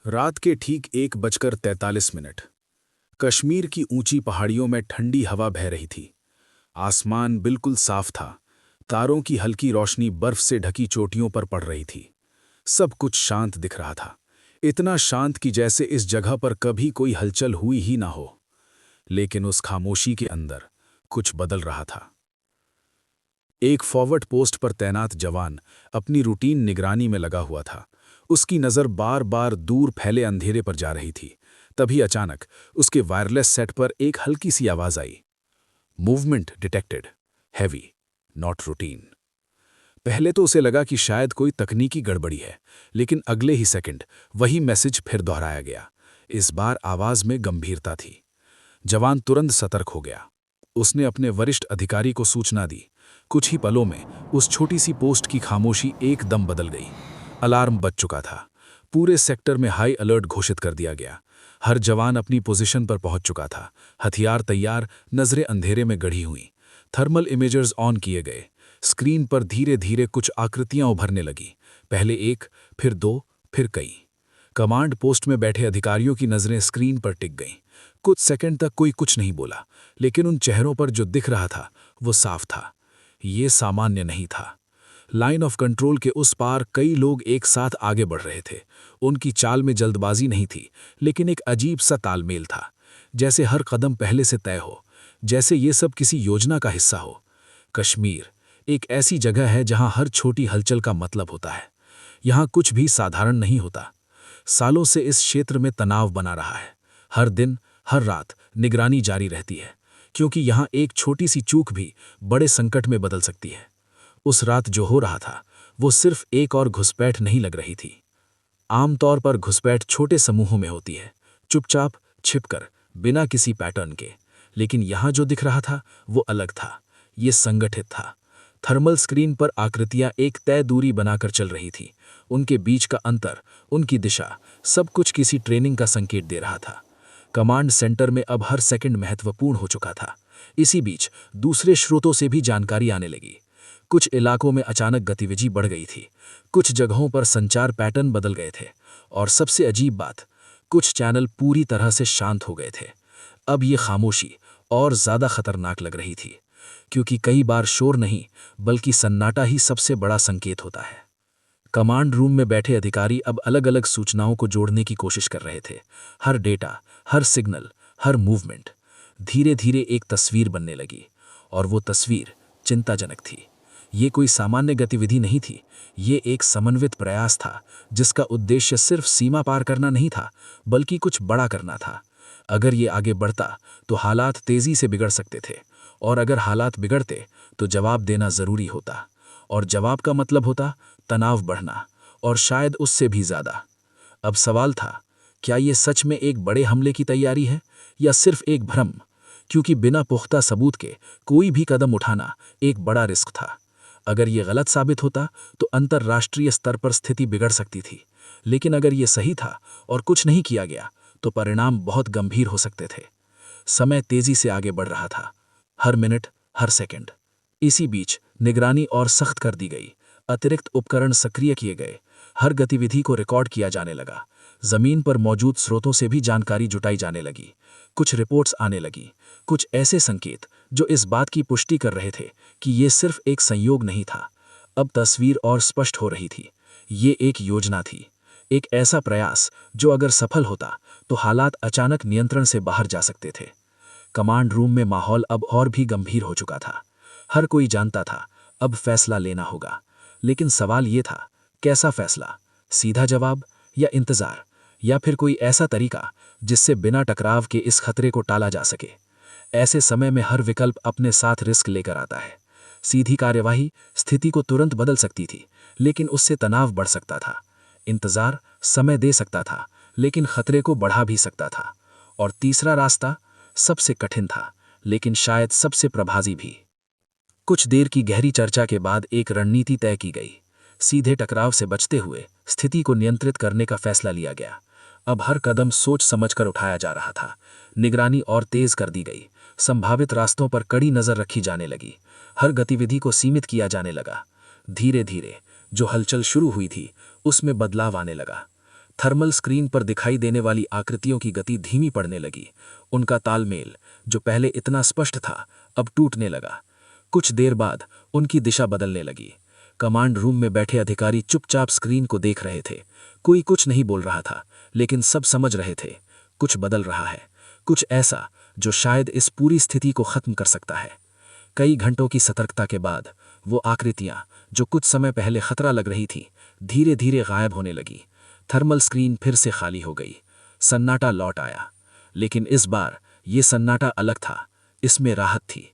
रात के ठीक 1:43 कश्मीर की ऊंची पहाड़ियों में ठंडी हवा बह रही थी। आसमान बिल्कुल साफ था। तारों की हल्की रोशनी बर्फ से ढकी चोटियों पर पड़ रही थी। सब कुछ शांत दिख रहा था, इतना शांत कि जैसे इस जगह पर कभी कोई हलचल हुई ही ना हो। लेकिन उस खामोशी के अंदर कुछ बदल रहा था। एक फॉरवर्ड पोस्ट पर तैनात जवान अपनी रूटीन निगरानी में लगा हुआ था। उसकी नज़र बार बार दूर फैले अंधेरे पर जा रही थी। तभी अचानक उसके वायरलेस सेट पर एक हल्की सी आवाज़ आई। Movement detected, heavy, not routine. पहले तो उसे लगा कि शायद कोई तकनीकी गड़बड़ी है, लेकिन अगले ही सेकंड वही मैसेज फिर दोहराया गया। इस बार आवाज़ में गंभीरता थी। जवान तुरंत सतर्क हो गया। उसने अपने वरिष्ठ अधिकारी को सूचना दी। कुछ ही पलों में उस छोटी सी पोस्ट की खामोशी एकदम बदल गई। अलार्म बज चुका था। पूरे सेक्टर में हाई अलर्ट घोषित कर दिया गया। हर जवान अपनी पोजीशन पर पहुंच चुका था, हथियार तैयार, नजरें अंधेरे में गढ़ी हुई। थर्मल इमेजर्स ऑन किए गए। स्क्रीन पर धीरे धीरे कुछ आकृतियां उभरने लगी। पहले एक, फिर दो, फिर कई। कमांड पोस्ट में बैठे अधिकारियों की नजरें स्क्रीन पर टिक गईं। कुछ सेकंड तक कोई कुछ नहीं बोला, लेकिन उन चेहरों पर जो दिख रहा था वो साफ था। ये सामान्य नहीं था। लाइन ऑफ कंट्रोल के उस पार कई लोग एक साथ आगे बढ़ रहे थे। उनकी चाल में जल्दबाजी नहीं थी, लेकिन एक अजीब सा तालमेल था। जैसे हर कदम पहले से तय हो, जैसे ये सब किसी योजना का हिस्सा हो। कश्मीर एक ऐसी जगह है जहां हर छोटी हलचल का मतलब होता है। यहां कुछ भी साधारण नहीं होता। सालों से इस क्षेत्र में तनाव बना रहा है। हर दिन, हर रात निगरानी जारी रहती है, क्योंकि यहां एक छोटी सी चूक भी बड़े संकट में बदल सकती है। उस रात जो हो रहा था वो सिर्फ एक और घुसपैठ नहीं लग रही थी। आमतौर पर घुसपैठ छोटे समूहों में होती है, चुपचाप, छिपकर, बिना किसी पैटर्न के। लेकिन यहां जो दिख रहा था वो अलग था। ये संगठित था। थर्मल स्क्रीन पर आकृतियां एक तय दूरी बनाकर चल रही थी। उनके बीच का अंतर, उनकी दिशा, सब कुछ किसी ट्रेनिंग का संकेत दे रहा था। कमांड सेंटर में अब हर सेकंड महत्वपूर्ण हो चुका था। इसी बीच दूसरे स्रोतों से भी जानकारी आने लगी। कुछ इलाकों में अचानक गतिविधि बढ़ गई थी। कुछ जगहों पर संचार पैटर्न बदल गए थे। और सबसे अजीब बात, कुछ चैनल पूरी तरह से शांत हो गए थे। अब ये खामोशी और ज्यादा खतरनाक लग रही थी, क्योंकि कई बार शोर नहीं, बल्कि सन्नाटा ही सबसे बड़ा संकेत होता है। कमांड रूम में बैठे अधिकारी अब अलग अलग सूचनाओं को जोड़ने की कोशिश कर रहे थे। हर डेटा, हर सिग्नल, हर मूवमेंट। धीरे धीरे एक तस्वीर बनने लगी, और वो तस्वीर चिंताजनक थी। ये कोई सामान्य गतिविधि नहीं थी। ये एक समन्वित प्रयास था, जिसका उद्देश्य सिर्फ सीमा पार करना नहीं था, बल्कि कुछ बड़ा करना था। अगर ये आगे बढ़ता तो हालात तेजी से बिगड़ सकते थे, और अगर हालात बिगड़ते तो जवाब देना जरूरी होता। और जवाब का मतलब होता तनाव बढ़ना, और शायद उससे भी ज्यादा। अब सवाल था, क्या ये सच में एक बड़े हमले की तैयारी है, या सिर्फ एक भ्रम? क्योंकि बिना पुख्ता सबूत के कोई भी कदम उठाना एक बड़ा रिस्क था। अगर ये गलत साबित होता तो अंतर्राष्ट्रीय स्तर पर स्थिति बिगड़ सकती थी। लेकिन अगर ये सही था और कुछ नहीं किया गया, तो परिणाम बहुत गंभीर हो सकते थे। समय तेजी से आगे बढ़ रहा था, हर मिनट, हर सेकंड। इसी बीच निगरानी और सख्त कर दी गई। अतिरिक्त उपकरण सक्रिय किए गए। हर गतिविधि को रिकॉर्ड किया जाने लगा। जमीन पर मौजूद स्रोतों से भी जानकारी जुटाई जाने लगी। कुछ रिपोर्ट्स आने लगी, कुछ ऐसे संकेत जो इस बात की पुष्टि कर रहे थे कि ये सिर्फ एक संयोग नहीं था। अब तस्वीर और स्पष्ट हो रही थी। ये एक योजना थी, एक ऐसा प्रयास जो अगर सफल होता तो हालात अचानक नियंत्रण से बाहर जा सकते थे। कमांड रूम में माहौल अब और भी गंभीर हो चुका था। हर कोई जानता था अब फैसला लेना होगा। लेकिन सवाल ये था, कैसा फैसला? सीधा जवाब, या इंतजार, या फिर कोई ऐसा तरीका जिससे बिना टकराव के इस खतरे को टाला जा सके? ऐसे समय में हर विकल्प अपने साथ रिस्क लेकर आता है। सीधी कार्यवाही स्थिति को तुरंत बदल सकती थी, लेकिन उससे तनाव बढ़ सकता था। इंतजार समय दे सकता था, लेकिन खतरे को बढ़ा भी सकता था। और तीसरा रास्ता सबसे कठिन था, लेकिन शायद सबसे प्रभावी भी। कुछ देर की गहरी चर्चा के बाद एक रणनीति तय की गई। सीधे टकराव से बचते हुए स्थिति को नियंत्रित करने का फैसला लिया गया। अब हर कदम सोच समझकर उठाया जा रहा था। निगरानी और तेज कर दी गई। संभावित रास्तों पर कड़ी नजर रखी जाने लगी। हर गतिविधि को सीमित किया जाने लगा। धीरे धीरे जो हलचल शुरू हुई थी उसमें बदलाव आने लगा। थर्मल स्क्रीन पर दिखाई देने वाली आकृतियों की गति धीमी पड़ने लगी। उनका तालमेल, जो पहले इतना स्पष्ट था, अब टूटने लगा। कुछ देर बाद उनकी दिशा बदलने लगी। कमांड रूम में बैठे अधिकारी चुपचाप स्क्रीन को देख रहे थे। कोई कुछ नहीं बोल रहा था, लेकिन सब समझ रहे थे, कुछ बदल रहा है, कुछ ऐसा जो शायद इस पूरी स्थिति को खत्म कर सकता है। कई घंटों की सतर्कता के बाद वो आकृतियां, जो कुछ समय पहले खतरा लग रही थी, धीरे धीरे गायब होने लगी। थर्मल स्क्रीन फिर से खाली हो गई। सन्नाटा लौट आया, लेकिन इस बार ये सन्नाटा अलग था। इसमें राहत थी।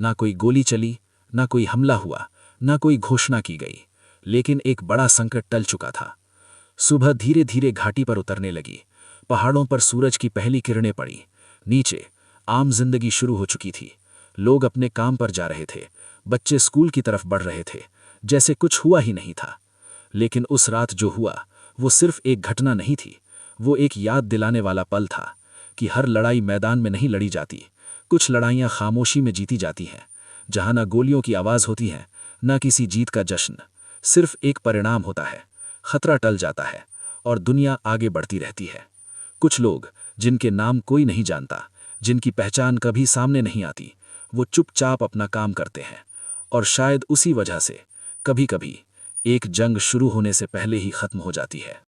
ना कोई गोली चली, ना कोई हमला हुआ, ना कोई घोषणा की गई, लेकिन एक बड़ा संकट टल चुका था। सुबह धीरे धीरे घाटी पर उतरने लगी। पहाड़ों पर सूरज की पहली किरणें पड़ी। नीचे आम जिंदगी शुरू हो चुकी थी। लोग अपने काम पर जा रहे थे, बच्चे स्कूल की तरफ बढ़ रहे थे, जैसे कुछ हुआ ही नहीं था। लेकिन उस रात जो हुआ, वो सिर्फ एक घटना नहीं थी, वो एक याद दिलाने वाला पल था कि हर लड़ाई मैदान में नहीं लड़ी जाती। कुछ लड़ाइयाँ खामोशी में जीती जाती हैं, जहाँ ना गोलियों की आवाज़ होती है, ना किसी जीत का जश्न। सिर्फ एक परिणाम होता है, खतरा टल जाता है और दुनिया आगे बढ़ती रहती है। कुछ लोग, जिनके नाम कोई नहीं जानता, जिनकी पहचान कभी सामने नहीं आती, वो चुपचाप अपना काम करते हैं। और शायद उसी वजह से कभी कभी एक जंग शुरू होने से पहले ही खत्म हो जाती है।